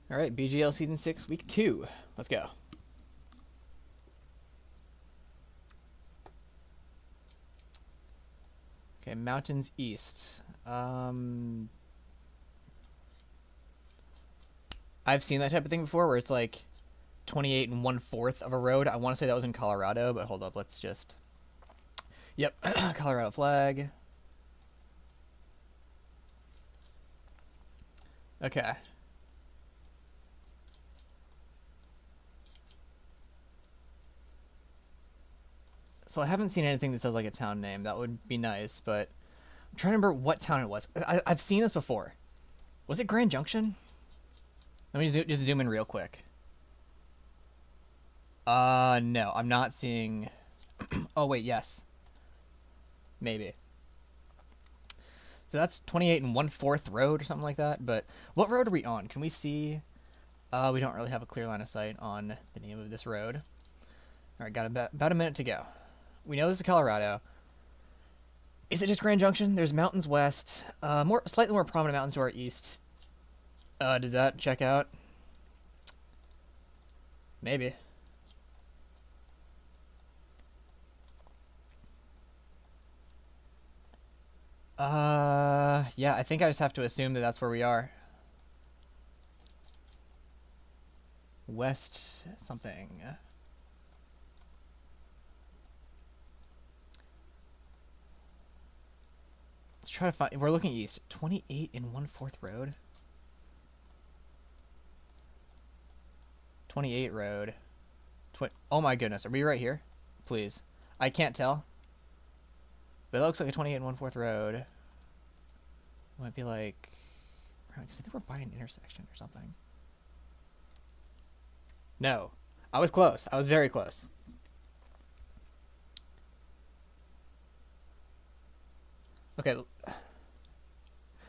All right, BGL Season 6, Week 2. Let's go. Okay, mountains east. I've seen that type of thing before where it's like 28 and 1/4 of a road. I want to say that was in Colorado, but hold up, let's just... Yep, Colorado flag. Okay. So I haven't seen anything that says like a town name. That would be nice, but I'm trying to remember what town it was. I've seen this before. Was it Grand Junction? Let me just zoom in real quick. No, I'm not seeing... Oh, wait, yes. Maybe. So that's 28 and 1/4 road or something like that, but what road are we on? Can we see... we don't really have a clear line of sight on the name of this road. Alright, got about a minute to go. We know this is Colorado. Is it just Grand Junction? There's mountains west. Slightly more prominent mountains to our east. Does that check out? Maybe. Yeah, I think I just have to assume that that's where we are. West something. Let's try to find... We're looking east. 28 and 1/4 road? 28 road. Oh my goodness, are we right here? Please. I can't tell. But it looks like a 28 and 1/4 road. Might be like... I think we're by an intersection or something. No. I was close. I was very close. Okay.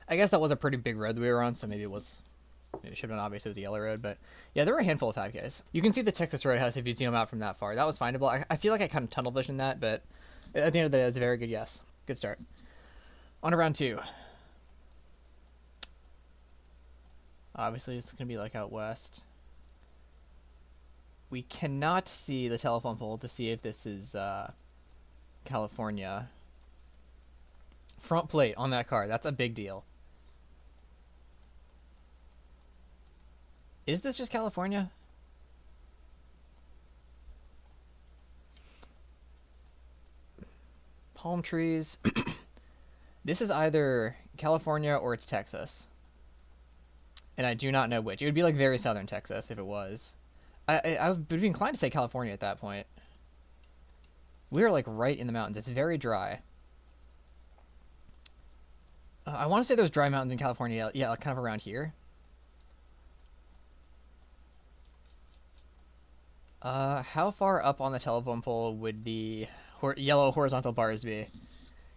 I guess that was a pretty big road that we were on, so maybe it was... Maybe it should have been obvious it was a yellow road, but... Yeah, there were a handful of 5Ks. You can see the Texas Roadhouse if you zoom out from that far. That was findable. I feel like I kind of tunnel visioned that, but... At the end of the day, it was a very good guess. Good start. On to round 2. Obviously, it's going to be like out west. We cannot see the telephone pole to see if this is California. Front plate on that car. That's a big deal. Is this just California? Palm trees. This is either California or it's Texas. And I do not know which. It would be like very southern Texas if it was. I would be inclined to say California at that point. We are like right in the mountains. It's very dry. I want to say there's dry mountains in California. Yeah, like kind of around here. How far up on the telephone pole would the yellow horizontal bars be?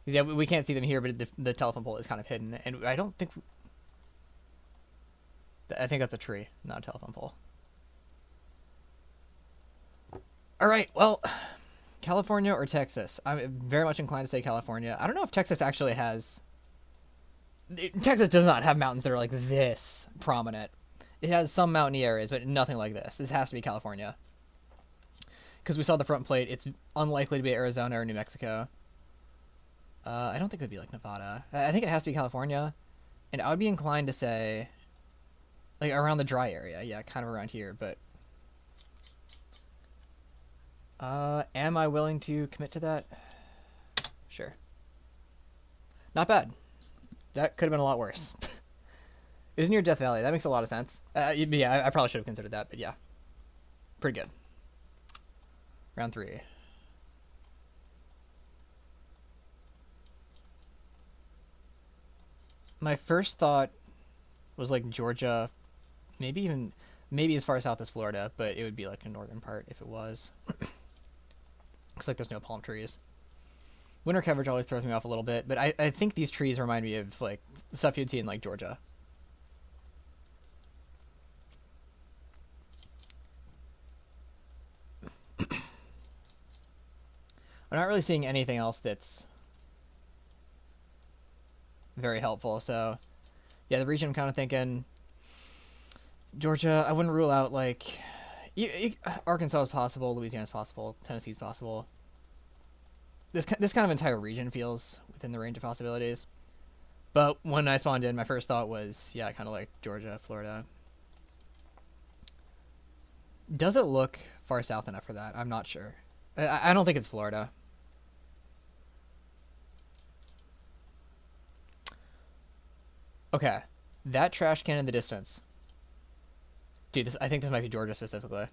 Because yeah, we can't see them here, but the telephone pole is kind of hidden, and I don't think... I think that's a tree, not a telephone pole. Alright, well, California or Texas? I'm very much inclined to say California. I don't know if Texas actually has... Texas does not have mountains that are like this prominent. It has some mountainy areas, but nothing like this. This has to be California. Because we saw the front plate, it's unlikely to be Arizona or New Mexico. I don't think it would be like Nevada. I think it has to be California. And I would be inclined to say... Like around the dry area. Yeah, kind of around here, but... am I willing to commit to that? Sure. Not bad. That could have been a lot worse. It was near Death Valley. That makes a lot of sense. Yeah, I probably should have considered that, but yeah. Pretty good. Round 3. My first thought was like Georgia, maybe as far south as Florida, but it would be like a northern part if it was. Looks like there's no palm trees. Winter coverage always throws me off a little bit, but I think these trees remind me of like stuff you'd see in like Georgia. I'm not really seeing anything else that's very helpful, so yeah, the region I'm kind of thinking Georgia, I wouldn't rule out, like... Arkansas is possible, Louisiana is possible, Tennessee is possible. This kind of entire region feels within the range of possibilities. But when I spawned in, my first thought was, yeah, kind of like Georgia, Florida. Does it look far south enough for that? I'm not sure. I don't think it's Florida. Okay. That trash can in the distance. Dude, I think this might be Georgia specifically.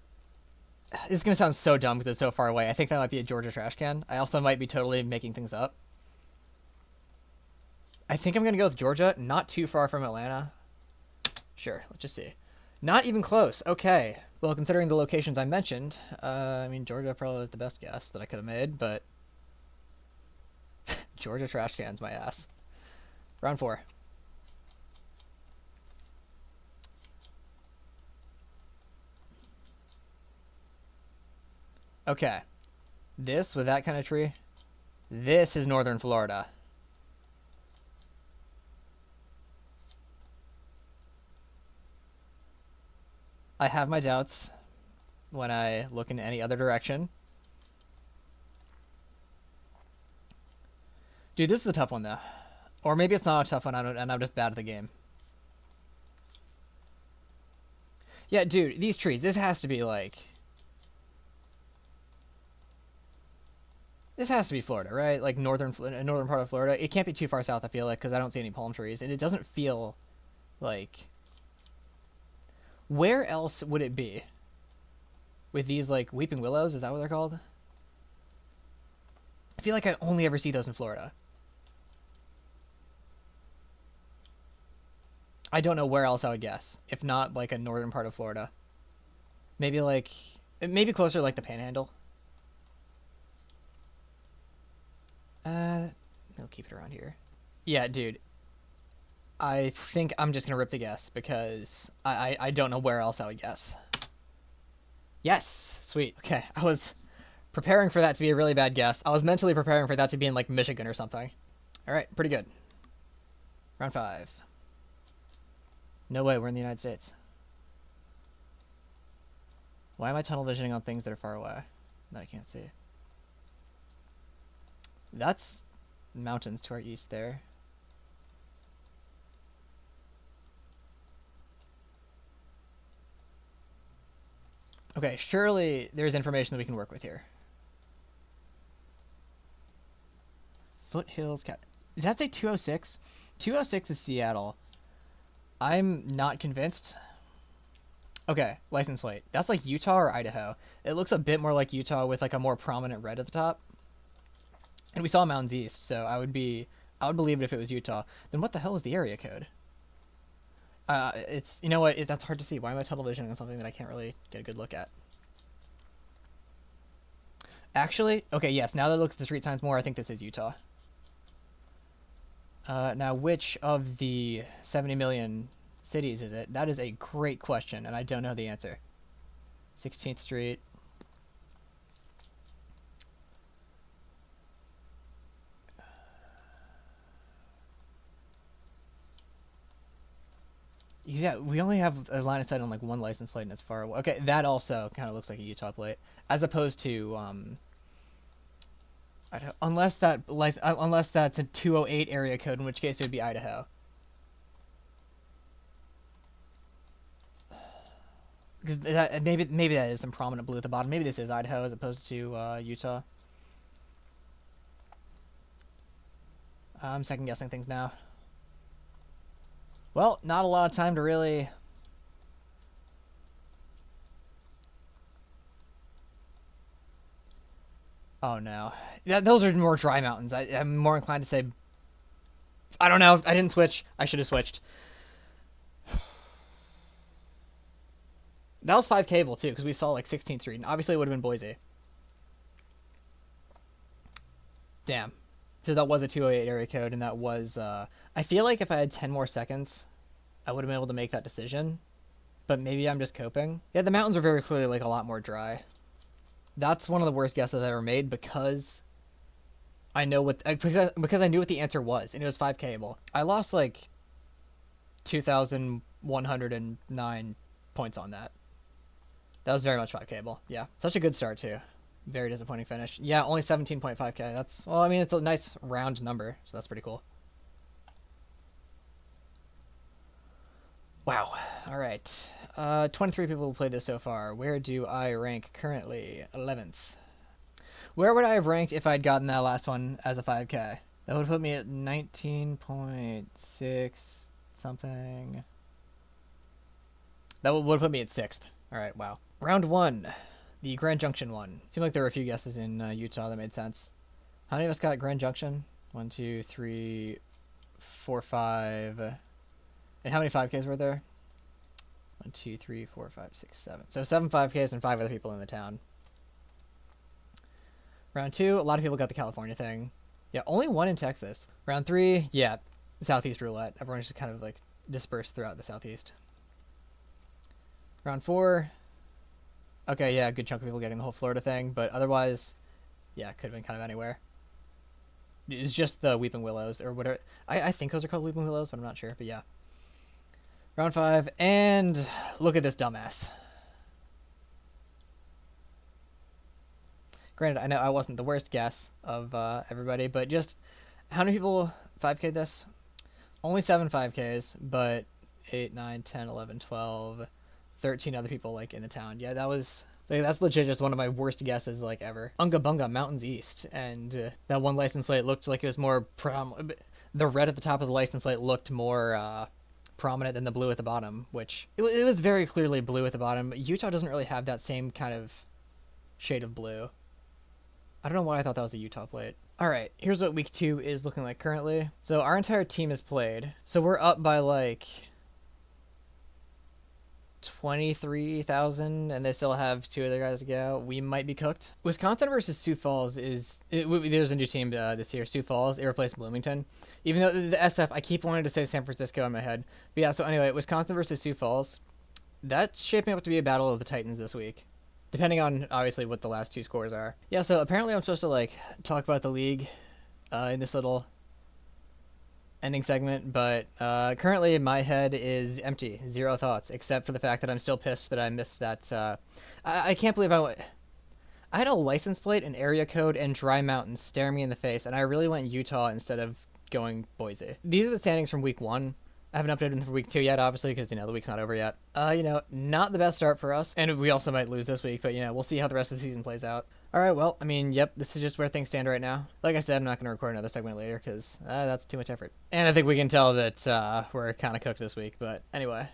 This is going to sound so dumb because it's so far away. I think that might be a Georgia trash can. I also might be totally making things up. I think I'm going to go with Georgia. Not too far from Atlanta. Sure, let's just see. Not even close. Okay. Well, considering the locations I mentioned, I mean, Georgia probably was the best guess that I could have made, but... Georgia trash cans, my ass. Round 4. Okay. This, with that kind of tree, this is northern Florida. I have my doubts when I look in any other direction. Dude, this is a tough one, though. Or maybe it's not a tough one, and I'm just bad at the game. Yeah, dude, these trees, this has to be, like... This has to be Florida, right? Like, northern part of Florida. It can't be too far south, I feel like, because I don't see any palm trees. And it doesn't feel like... Where else would it be? With these, like, weeping willows? Is that what they're called? I feel like I only ever see those in Florida. I don't know where else I would guess. If not, like, a northern part of Florida. Maybe, like... Maybe closer, like, the Panhandle. I'll keep it around here. Yeah, dude. I think I'm just gonna rip the guess, because I don't know where else I would guess. Yes! Sweet. Okay, I was preparing for that to be a really bad guess. I was mentally preparing for that to be in, like, Michigan or something. Alright, pretty good. Round 5. No way, we're in the United States. Why am I tunnel visioning on things that are far away that I can't see? That's mountains to our east there. Okay, surely there's information that we can work with here. Foothills Cat. Does that say 206? 206 is Seattle. I'm not convinced. Okay, license plate. That's like Utah or Idaho. It looks a bit more like Utah with like a more prominent red at the top. And we saw mountains east, so I would believe it if it was Utah. Then what the hell is the area code? It's, you know what, that's hard to see. Why am I tunnel visioning on something that I can't really get a good look at? Actually, okay, yes, now that I look at the street signs more, I think this is Utah. Now, which of the 70 million cities is it? That is a great question, and I don't know the answer. 16th Street. Yeah, we only have a line of sight on like one license plate and it's far away. Okay, that also kind of looks like a Utah plate, as opposed to unless that's a 208 area code, in which case it would be Idaho. Because maybe that is some prominent blue at the bottom. Maybe this is Idaho as opposed to Utah. I'm second guessing things now. Well, not a lot of time to really... Oh, no. Yeah, those are more dry mountains. I'm more inclined to say... I don't know. I didn't switch. I should have switched. That was 5 cable, too, because we saw, like, 16th Street. And obviously, it would have been Boise. Damn. So that was a 208 area code, and that was... I feel like if I had 10 more seconds, I would have been able to make that decision. But maybe I'm just coping. Yeah, the mountains are very clearly, like, a lot more dry. That's one of the worst guesses I've ever made, because I know what... Because I knew what the answer was, and it was 5 cable. I lost, like, 2,109 points on that. That was very much 5K-able. Yeah, such a good start too. Very disappointing finish. Yeah, only 17.5K. That's, well, I mean, it's a nice round number, so that's pretty cool. Wow. All right. 23 people played this so far. Where do I rank currently? 11th. Where would I have ranked if I'd gotten that last one as a 5K? That would put me at 19.6 something. That would put me at 6th. All right, wow. Round 1. The Grand Junction one. Seemed like there were a few guesses in Utah that made sense. How many of us got Grand Junction? 1, 2, 3, 4, 5. And how many 5Ks were there? 1, 2, 3, 4, 5, 6, 7. So 7 5Ks and 5 other people in the town. Round 2, a lot of people got the California thing. Yeah, only 1 in Texas. Round 3, yeah, Southeast roulette. Everyone's just kind of like dispersed throughout the Southeast. Round 4, okay, yeah, a good chunk of people getting the whole Florida thing, but otherwise, yeah, could have been kind of anywhere. It's just the Weeping Willows, or whatever. I think those are called Weeping Willows, but I'm not sure, but yeah. Round 5, and look at this dumbass. Granted, I know I wasn't the worst guess of everybody, but just how many people 5K'd this? Only 7 5Ks, but 8, 9, 10, 11, 12, 13 other people like in the town. Yeah, that was like, that's legit just one of my worst guesses like ever. Unga Bunga, Mountains East, and that one license plate looked like it was more the red at the top of the license plate looked more prominent than the blue at the bottom, which it was very clearly blue at the bottom. Utah doesn't really have that same kind of shade of blue. I don't know why I thought that was a Utah plate. All right, here's what week 2 is looking like currently. So our entire team has played. So we're up by like 23,000, and they still have 2 other guys to go. We might be cooked. Wisconsin versus Sioux Falls there's a new team this year. Sioux Falls. It replaced Bloomington. Even though the SF, I keep wanting to say San Francisco in my head. But yeah, so anyway, Wisconsin versus Sioux Falls. That's shaping up to be a battle of the Titans this week. Depending on, obviously, what the last 2 scores are. Yeah, so apparently I'm supposed to, like, talk about the league in this little ending segment, but currently my head is empty. 0 thoughts, except for the fact that I'm still pissed that I missed that. I can't believe I had a license plate, an area code, and Dry Mountains stare me in the face, and I really went Utah instead of going Boise. These are the standings from week 1. I haven't updated them for week 2 yet, obviously, because, the week's not over yet. Not the best start for us, and we also might lose this week, but, we'll see how the rest of the season plays out. All right, well, yep, this is just where things stand right now. Like I said, I'm not going to record another segment later, because that's too much effort. And I think we can tell that we're kind of cooked this week, but anyway,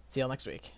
see y'all next week.